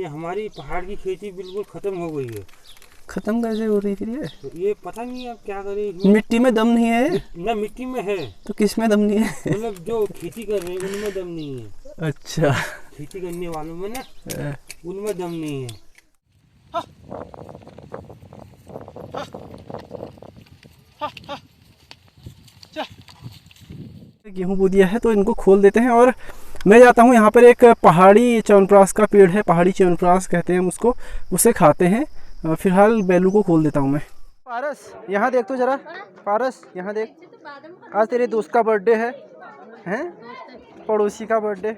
ये हमारी पहाड़ की खेती बिल्कुल खत्म हो गई है। खत्म कैसे हो रही फिर ये? तो ये पता नहीं अब क्या करें। मिट्टी में दम नहीं है? ना मिट्टी में है तो किस में दम नहीं है? मतलब जो खेती कर रहे हैं उनमें दम नहीं है। अच्छा, खेती करने वालों में ना उनमें दम नहीं है। गेहूं बो दिया है तो इनको खोल देते हैं और मैं जाता हूँ। यहाँ पर एक पहाड़ी च्यवनप्राश का पेड़ है, पहाड़ी च्यवनप्राश कहते हैं हम उसको, उसे खाते हैं। फिलहाल बैलू को खोल देता हूँ मैं। पारस यहाँ देख तो जरा, पारस यहाँ देख, आज तेरे दोस्त का बर्थडे है, हैं? पड़ोसी का बर्थडे।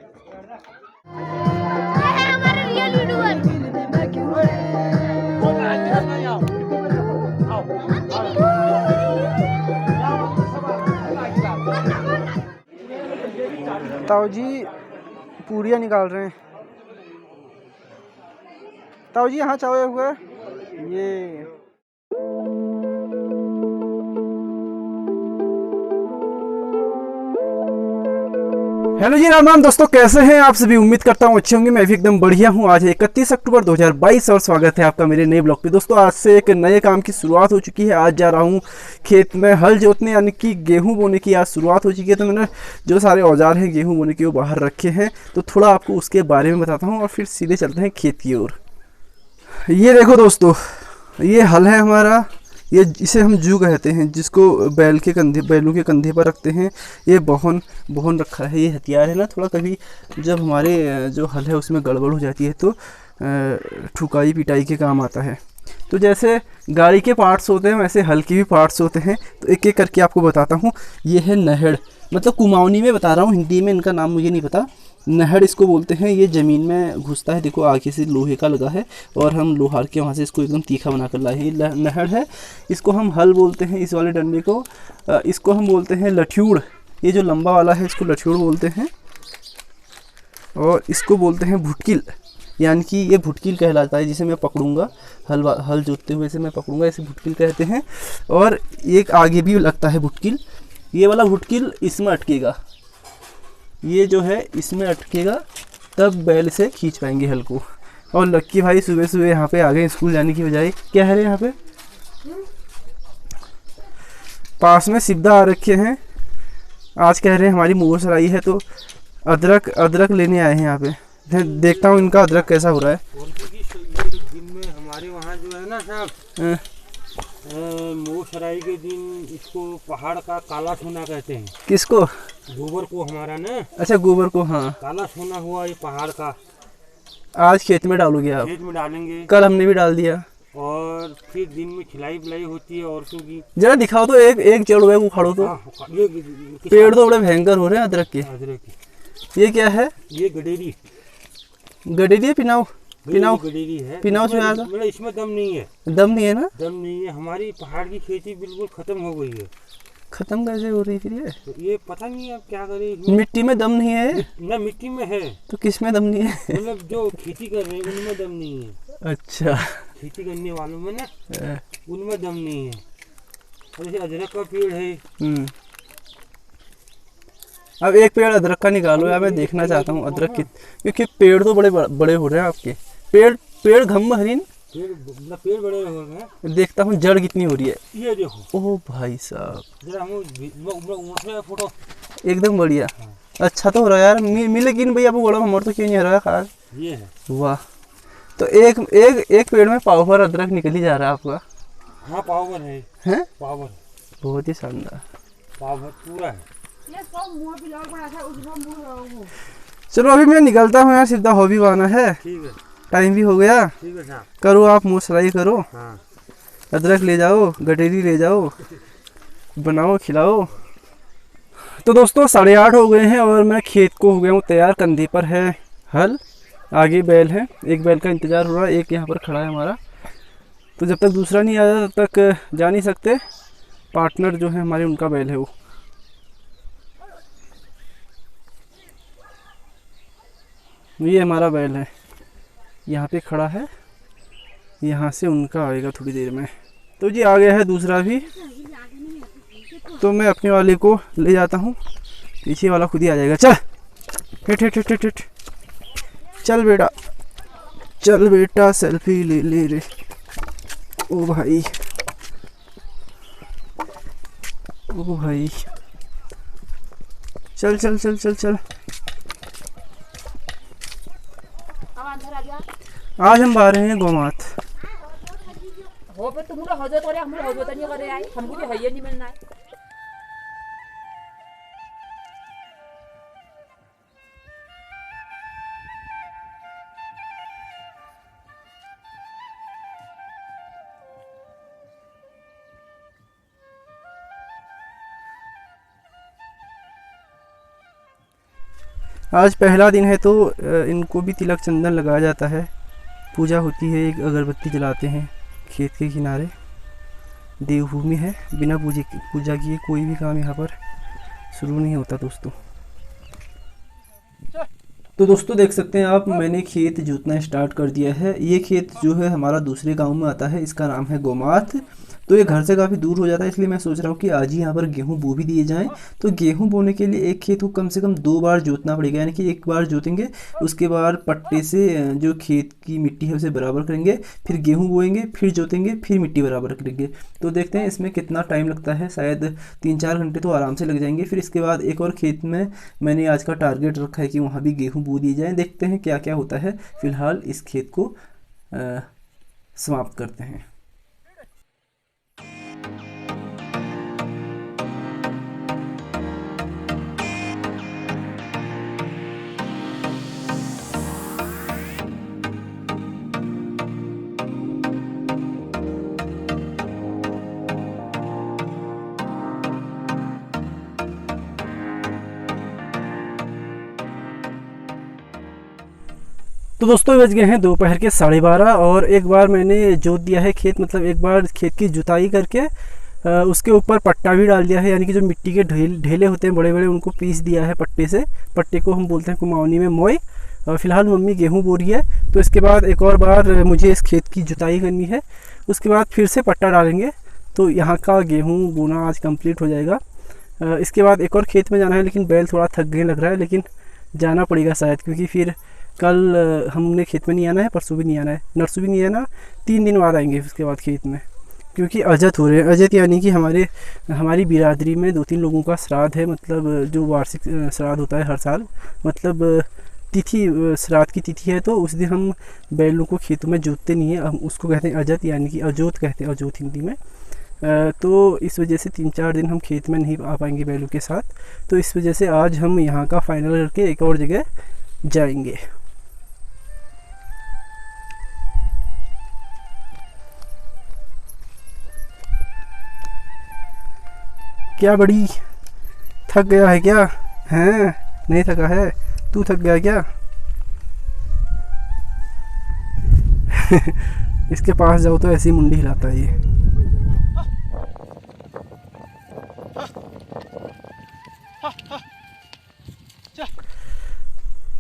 ताऊ जी पूरियाँ निकाल रहे हैं। ताऊ जी यहाँ चावल हुआ ये। हेलो जी, राम राम दोस्तों, कैसे हैं आप सभी? उम्मीद करता हूँ अच्छे होंगे। मैं भी एकदम बढ़िया हूँ। आज 31 अक्टूबर 2022 और स्वागत है आपका मेरे नए ब्लॉग पे। दोस्तों आज से एक नए काम की शुरुआत हो चुकी है। आज जा रहा हूँ खेत में हल जोतने, यानी कि गेहूं बोने की आज शुरुआत हो चुकी है। तो मैंने जो सारे औजार हैं गेहूं बोने के वो बाहर रखे हैं, तो थोड़ा आपको उसके बारे में बताता हूँ और फिर सीधे चलते हैं खेत की ओर। ये देखो दोस्तों, ये हल है हमारा। ये इसे हम जू कहते हैं, जिसको बैलों के कंधे पर रखते हैं। ये बोहन रखा है। ये हथियार है ना, थोड़ा कभी जब हमारे जो हल है उसमें गड़बड़ हो जाती है तो ठुकाई पिटाई के काम आता है। तो जैसे गाड़ी के पार्ट्स होते हैं वैसे हल के भी पार्ट्स होते हैं। तो एक एक करके आपको बताता हूँ। ये है नहड़, मतलब कुमाऊनी में बता रहा हूँ, हिंदी में इनका नाम मुझे नहीं पता। नहड़ इसको बोलते हैं। ये ज़मीन में घुसता है, देखो आगे से लोहे का लगा है और हम लोहार के वहाँ से इसको एकदम तीखा बना कर लाए हैं। ये नहड़ है। इसको हम हल बोलते हैं, इस वाले डंडे को। इसको हम बोलते हैं लठ्यूड़। ये जो लंबा वाला है इसको लठ्यूड़ बोलते हैं। और इसको बोलते हैं भुटकिल, यानी कि ये भुटकिल कहलाता है, जिसे मैं पकड़ूंगा हल जोतते हुए, इसे मैं पकड़ूंगा, इसे भुटकिल कहते हैं। और एक आगे भी लगता है भुटकिल। ये वाला भुटकिल इसमें अटकेगा, ये जो है इसमें अटकेगा, तब बैल से खींच पाएंगे हल को। और लक्की भाई सुबह सुबह यहाँ पे आ गए स्कूल जाने की बजाय। क्या है रे यहाँ पे? पास में सिब्दा आ रखे हैं। आज कह रहे हैं हमारी मुगलसराई है तो अदरक लेने आए हैं यहाँ पे। देखता हूँ इनका अदरक कैसा हो रहा है। दिन में हमारे वहाँ जो है ना साहब, मुगलसराई के दिन इसको पहाड़ का काला सोना कहते हैं। किसको? गोबर को हमारा ना। अच्छा, गोबर को, हाँ। काला सोना हुआ ये पहाड़ का। आज खेत में डालोगे आप? खेत में डालेंगे। कल हमने भी डाल दिया। और फिर दिन में खिलाई पिलाई होती है औरतों की। जरा दिखाओ तो, एक जड़ हुआ उखाड़ो तो। ये पेड़ तो बड़े भयंकर हो रहे हैं अदरक के। ये क्या है? ये गडेरी। गडेरी पिनाओ गडेरी है। पिनाओ से मतलब इसमें दम नहीं है। दम नहीं है ना? दम नहीं है। हमारी पहाड़ की खेती बिल्कुल खत्म हो गई है। खत्म कैसे हो रही फिर ये? तो ये पता नहीं अब क्या करें। मिट्टी में दम नहीं है? ना मिट्टी में है। तो किस में दम नहीं है? मतलब जो खेती कर रहे हैं उनमें दम नहीं है। अच्छा, खेती करने वालों में ना उनमें दम नहीं है। और जैसे अदरक का पेड़ है। अब एक पेड़ अदरक का निकालो यार, मैं देखना चाहता हूँ अदरक की, क्योंकि पेड़ तो बड़े बड़े हो रहे हैं आपके। पेड़ घम हरीन, पेड़ बड़े हो रहे हैं। देखता हूँ जड़ कितनी हो रही है। ये देखो। ओह भाई साहब, जरा हम फोटो एकदम बढ़िया। अच्छा तो हो रहा है यार। लेकिन भैया वो बड़ा हमारा तो क्यों नहीं हो रहा है खास? ये है। वाह, तो एक पेड़ में पाव भर अदरक निकल ही जा रहा है आपका। हाँ, पाव भर है। हैं? पाव भर, बहुत ही शानदार। पाव भर पूरा है। चलो अभी मैं निकलता हूँ यार, सीधा हॉबी बना है। ठीक है, टाइम भी हो गया। ठीक है साहब। करो आप मुँह करो। हाँ। अदरक ले जाओ, गडेरी ले जाओ, बनाओ खिलाओ। तो दोस्तों 8:30 हो गए हैं और मैं खेत को हो गया हूँ तैयार। कंधे पर है हल, आगे बैल है। एक बैल का इंतज़ार हो रहा है, एक यहाँ पर खड़ा है हमारा। तो जब तक दूसरा नहीं आया तब तक जा नहीं सकते। पार्टनर जो है हमारे उनका बैल है वो। ये हमारा बैल है, यहाँ पे खड़ा है। यहाँ से उनका आएगा थोड़ी देर में। तो जी आ गया है दूसरा भी। तो मैं अपने वाले को ले जाता हूँ, पीछे वाला खुद ही आ जाएगा। चल hit hit hit hit hit, चल बेटा चल बेटा सेल्फी ले ले रे। ओ भाई, ओ भाई, चल चल चल चल चल। आज हम आ रहे हैं गोमात। हो पे तुमरा हो जो तोरे हमरा हो जो तनी करे आई हमको भी हइये नहीं मिलना है। आज पहला दिन है तो इनको भी तिलक चंदन लगाया जाता है, पूजा होती है, एक अगरबत्ती जलाते हैं। खेत के किनारे देवभूमि है, बिना पूजा किए कोई भी काम यहाँ पर शुरू नहीं होता दोस्तों। तो दोस्तों देख सकते हैं आप, मैंने खेत जोतना स्टार्ट कर दिया है। ये खेत जो है हमारा दूसरे गांव में आता है, इसका नाम है गोमात। तो ये घर से काफ़ी दूर हो जाता है, इसलिए मैं सोच रहा हूँ कि आज ही यहाँ पर गेहूँ बो भी दिए जाएं। तो गेहूँ बोने के लिए एक खेत को कम से कम 2 बार जोतना पड़ेगा, यानी कि एक बार जोतेंगे, उसके बाद पट्टे से जो खेत की मिट्टी है उसे बराबर करेंगे, फिर गेहूँ बोएंगे, फिर जोतेंगे, फिर मिट्टी बराबर करेंगे। तो देखते हैं इसमें कितना टाइम लगता है, शायद 3-4 घंटे तो आराम से लग जाएंगे। फिर इसके बाद एक और खेत में मैंने आज का टारगेट रखा है कि वहाँ भी गेहूँ बो दिए जाएँ। देखते हैं क्या क्या होता है। फिलहाल इस खेत को समाप्त करते हैं। तो दोस्तों बज गए हैं दोपहर के 12:30 और एक बार मैंने जोत दिया है खेत, मतलब एक बार खेत की जुताई करके उसके ऊपर पट्टा भी डाल दिया है, यानी कि जो मिट्टी के ढेले होते हैं बड़े बड़े, उनको पीस दिया है पट्टे से। पट्टे को हम बोलते हैं कुमाऊनी में मोई। फिलहाल मम्मी गेहूं बो रही है, तो इसके बाद एक और बार मुझे इस खेत की जुताई करनी है, उसके बाद फिर से पट्टा डालेंगे। तो यहाँ का गेहूँ बोना आज कंप्लीट हो जाएगा। इसके बाद एक और खेत में जाना है, लेकिन बैल थोड़ा थक गए लग रहा है, लेकिन जाना पड़ेगा शायद, क्योंकि फिर कल हमने खेत में नहीं आना है, परसों भी नहीं आना है, नरसों भी नहीं आना, 3 दिन बाद आएंगे उसके बाद खेत में, क्योंकि अजत हो रहे हैं। अजत यानी कि हमारी बिरादरी में 2-3 लोगों का श्राद्ध है, मतलब जो वार्षिक श्राद्ध होता है हर साल, मतलब तिथि, श्राद्ध की तिथि है। तो उस दिन हम बैलों को खेतों में जोतते नहीं है, हम उसको कहते हैं अजत, यानी कि अजोत कहते हैं, अजोत हिंदी में। तो इस वजह से 3-4 दिन हम खेत में नहीं आ पाएंगे बैलों के साथ। तो इस वजह से आज हम यहाँ का फाइनल करके एक और जगह जाएंगे। क्या बड़ी थक गया है क्या? हैं, नहीं थका है? तू थक गया क्या? इसके पास जाओ तो ऐसी मुंडी हिलाता है ये।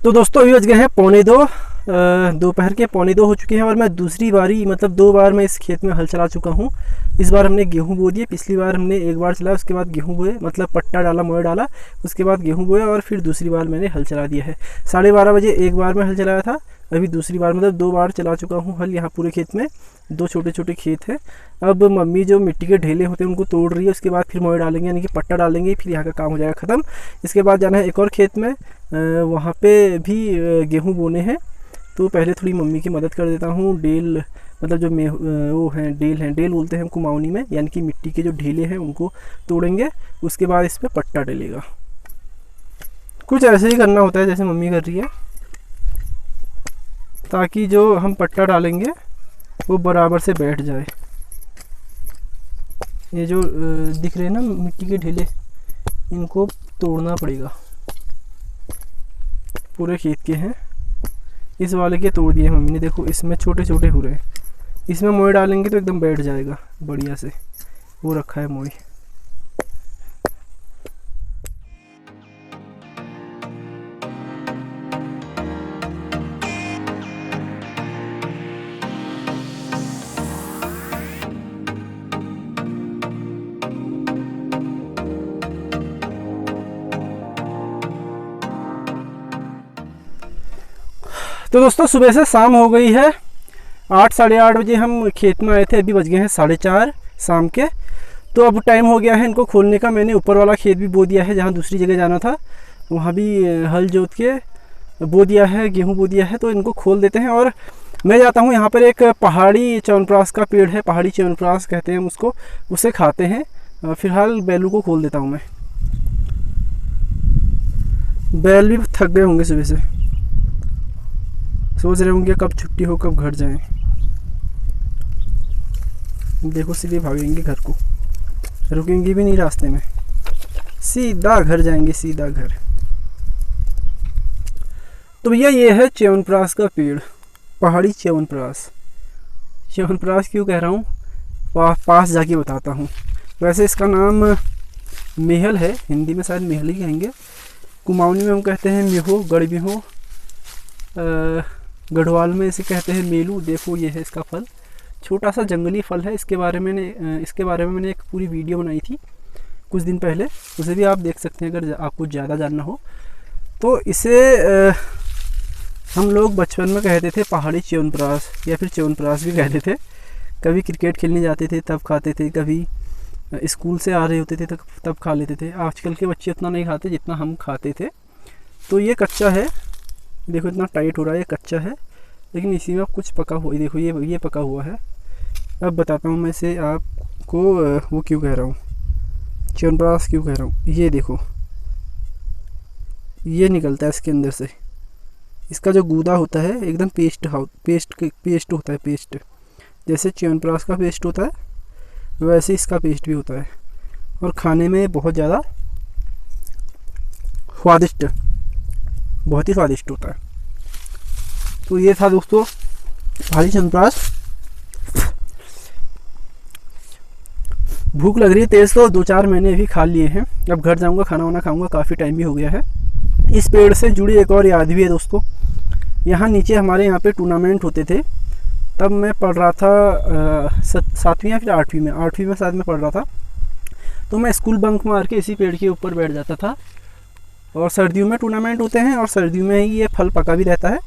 तो दोस्तों अभी बज गए हैं 1:45, दोपहर के 1:45 हो चुके हैं और मैं दूसरी बारी, मतलब 2 बार मैं इस खेत में हल चला चुका हूँ। इस बार हमने गेहूं बो दिए, पिछली बार हमने एक बार चलाया, उसके बाद गेहूं बोए, मतलब पट्टा डाला, मोड़ डाला, उसके बाद गेहूं बोया, और फिर दूसरी बार मैंने हल चला दिया है। 12:30 बजे एक बार मैं हल चलाया था, अभी दूसरी बार, मतलब 2 बार चला चुका हूँ हल यहाँ पूरे खेत में। 2 छोटे छोटे खेत हैं। अब मम्मी जो मिट्टी के ढेले होते हैं उनको तोड़ रही है, उसके बाद फिर मोड़ डालेंगे, यानी कि पट्टा डालेंगे, फिर यहाँ का काम हो जाएगा ख़त्म। इसके बाद जाना है एक और खेत में, वहाँ पे भी गेहूँ बोने हैं। तो पहले थोड़ी मम्मी की मदद कर देता हूँ। डेल, मतलब जो वो हैं डेल बोलते हैं हम कुमाऊनी में, यानी कि मिट्टी के जो ढेले हैं उनको तोड़ेंगे, उसके बाद इस पर पट्टा डलेगा। कुछ ऐसे ही करना होता है जैसे मम्मी कर रही है, ताकि जो हम पट्टा डालेंगे वो बराबर से बैठ जाए। ये जो दिख रहे हैं ना मिट्टी के ढेले, इनको तोड़ना पड़ेगा। पूरे खेत के हैं, इस वाले के तोड़ दिए मम्मी ने, देखो इसमें छोटे छोटे हो रहे हैं। इसमें मोई डालेंगे तो एकदम बैठ जाएगा बढ़िया से, वो रखा है मोई। तो दोस्तों सुबह से शाम हो गई है 8 साढ़े 8 बजे हम खेत में आए थे, अभी बज गए हैं 4:30 शाम के। तो अब टाइम हो गया है इनको खोलने का। मैंने ऊपर वाला खेत भी बो दिया है, जहाँ दूसरी जगह जाना था वहाँ भी हल जोत के बो दिया है, गेहूँ बो दिया है। तो इनको खोल देते हैं और मैं जाता हूँ। यहाँ पर एक पहाड़ी च्यवनप्राश का पेड़ है, पहाड़ी च्यवनप्राश कहते हैं हम उसको, उसे खाते हैं। फिलहाल बैलों को खोल देता हूँ मैं। बैल भी थक गए होंगे सुबह से, सोच रहे होंगे कब छुट्टी हो, कब घर जाएं। देखो सीधे भागेंगे घर को, रुकेंगे भी नहीं रास्ते में, सीधा घर जाएंगे, सीधा घर। तो भैया ये है च्यवनप्राश का पेड़, पहाड़ी च्यवनप्राश। च्यवनप्राश क्यों कह रहा हूँ पास जाके बताता हूँ। वैसे इसका नाम मेहल है, हिंदी में शायद मेहल ही कहेंगे, कुमाऊनी में हम कहते हैं मेहो, गढ़बिहो, गढ़वाल में इसे कहते हैं मेलू। देखो ये है इसका फल, छोटा सा जंगली फल है। इसके बारे में मैंने एक पूरी वीडियो बनाई थी कुछ दिन पहले, उसे भी आप देख सकते हैं अगर आपको ज़्यादा जानना हो तो। इसे हम लोग बचपन में कहते थे पहाड़ी च्यवनप्राश या फिर च्यवनप्राश भी कहते थे। कभी क्रिकेट खेलने जाते थे तब खाते थे, कभी स्कूल से आ रहे होते थे तब खा लेते थे। आजकल के बच्चे उतना नहीं खाते जितना हम खाते थे। तो ये कच्चा है, देखो इतना टाइट हो रहा है, ये कच्चा है लेकिन इसी में कुछ पका हुआ, देखो ये पका हुआ है। अब बताता हूँ मैं इसे आपको वो क्यों कह रहा हूँ, च्यवनप्राश क्यों कह रहा हूँ। ये देखो ये निकलता है इसके अंदर से, इसका जो गूदा होता है एकदम पेस्ट होता है, पेस्ट। जैसे च्यवनप्राश का पेस्ट होता है वैसे इसका पेस्ट भी होता है और खाने में बहुत ज़्यादा स्वादिष्ट, बहुत ही स्वादिष्ट होता है। तो ये था दोस्तों पहाड़ी च्यवनप्राश। भूख लग रही है तेज़, तो 2-4 महीने भी खा लिए हैं। अब घर जाऊंगा, खाना वाना खाऊंगा, काफ़ी टाइम भी हो गया है। इस पेड़ से जुड़ी एक और याद भी है दोस्तों। यहाँ नीचे हमारे यहाँ पे टूर्नामेंट होते थे, तब मैं पढ़ रहा था 7वीं या फिर 8वीं में शायद मैं पढ़ रहा था। तो मैं स्कूल बंक मार के इसी पेड़ के ऊपर बैठ जाता था और सर्दियों में टूर्नामेंट होते हैं और सर्दियों में ही ये फल पका भी रहता है।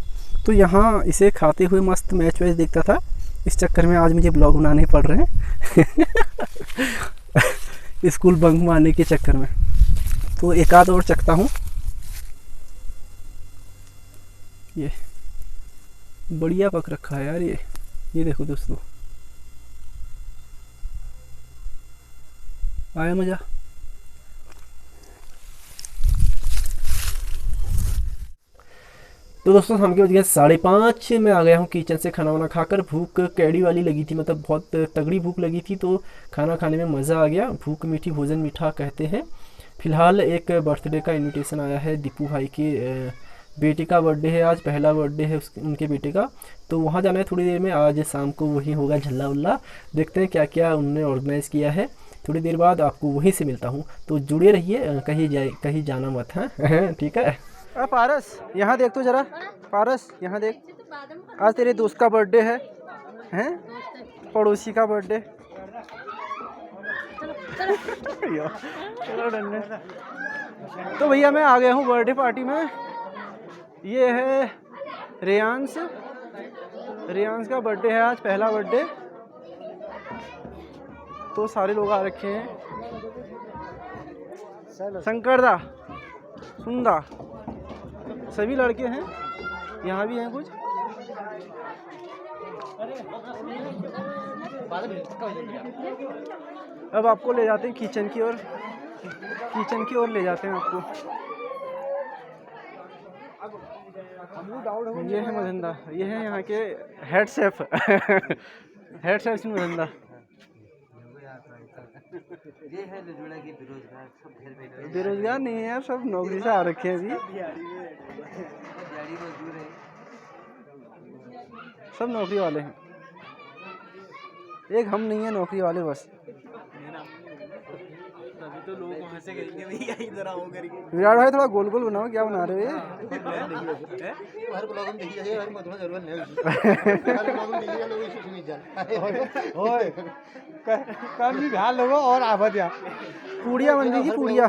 तो यहाँ इसे खाते हुए मस्त मैच वैच देखता था। इस चक्कर में आज मुझे ब्लॉग बनाने पड़ रहे हैं स्कूल बंक मारने के चक्कर में। तो एक आध और चखता हूँ। ये बढ़िया पक रखा है यार, ये देखो दोस्तों, आया मज़ा। तो दोस्तों शाम के बज गए 5:30, मैं आ गया हूँ किचन से खाना वाना खाकर। भूख कैडी वाली लगी थी, मतलब बहुत तगड़ी भूख लगी थी, तो खाना खाने में मज़ा आ गया। भूख मीठी भोजन मीठा कहते हैं। फ़िलहाल एक बर्थडे का इनविटेशन आया है, दीपू भाई के बेटे का बर्थडे है आज, पहला बर्थडे है उनके बेटे का। तो वहाँ जाना है थोड़ी देर में, आज शाम को वही होगा झल्ला उल्ला। देखते हैं क्या क्या उन्होंने ऑर्गेनाइज़ किया है। थोड़ी देर बाद आपको वहीं से मिलता हूँ, तो जुड़े रहिए, कहीं जाना मत है ठीक है। पारस यहाँ देख तो जरा, पारस यहाँ देख, आज तेरे दोस्त का बर्थडे है, हैं पड़ोसी का बर्थडे। तो भैया मैं आ गया हूँ बर्थडे पार्टी में। ये है रेयांश का बर्थडे है आज, पहला बर्थडे। तो सारे लोग आ रखे हैं, शंकरदा, सुंदा, सभी लड़के हैं, यहाँ भी हैं कुछ। अब आपको ले जाते हैं किचन की ओर ले जाते हैं आपको। ये है मधंदा, ये है यहाँ के हेड शेफ मधंदा। बेरोजगार नहीं है यार, सब नौकरी से आ रखे हैं अभी, सब नौकरी वाले हैं। एक हम नहीं है नौकरी वाले बस। तो लोग वहाँ से करेंगे भैया इधर आओ करके। विराट भाई थोड़ा गोल गोल बनाओ, क्या बना रहे हो ये? हर ब्लॉग में देखिए यार, मैं थोड़ा जरूर नहीं हर ब्लॉग में देखिए लोग इसे सुनी जान ओए काम भी हाल लोगो और आवत या पूड़िया बन गई, पूड़िया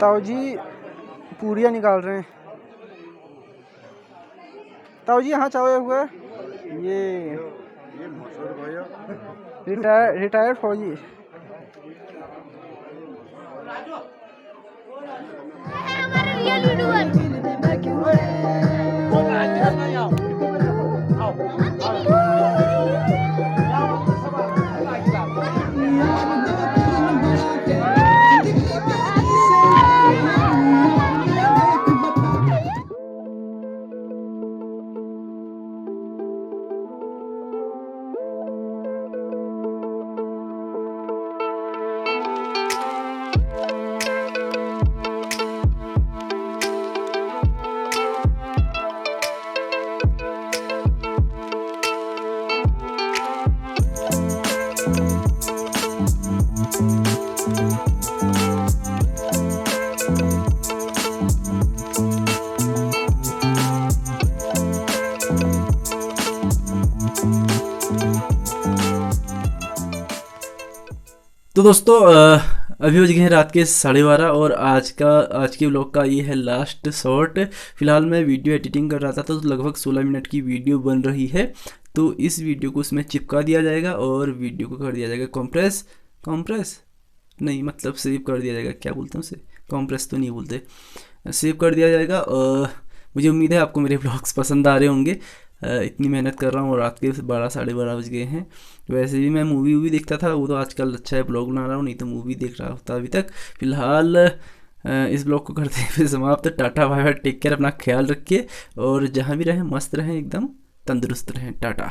ताऊ जी पूरियाँ निकाल रहे हैं। ताऊ जी यहाँ चाहे हुए ये रिटायर्ड फौजी। तो दोस्तों अभी बज गए हैं रात के 12:30 और आज के व्लॉग का ये है लास्ट शॉट। फिलहाल मैं वीडियो एडिटिंग कर रहा था तो लगभग 16 मिनट की वीडियो बन रही है। तो इस वीडियो को उसमें चिपका दिया जाएगा और वीडियो को कर दिया जाएगा कॉम्प्रेस नहीं, मतलब सेव कर दिया जाएगा। क्या बोलते हैं उसे, कॉम्प्रेस तो नहीं बोलते, सेव कर दिया जाएगा। मुझे उम्मीद है आपको मेरे व्लॉग्स पसंद आ रहे होंगे। इतनी मेहनत कर रहा हूँ और रात के 12 साढ़े 12 बज गए हैं। वैसे भी मैं मूवी देखता था, वो तो आजकल अच्छा है ब्लॉग बना रहा हूँ, नहीं तो मूवी देख रहा होता अभी तक। फिलहाल इस ब्लॉग को करते हैं फिर समाप्त। Tata bye bye, take care, अपना ख्याल रखिए और जहाँ भी रहें मस्त रहें, एकदम तंदुरुस्त रहें। टाटा।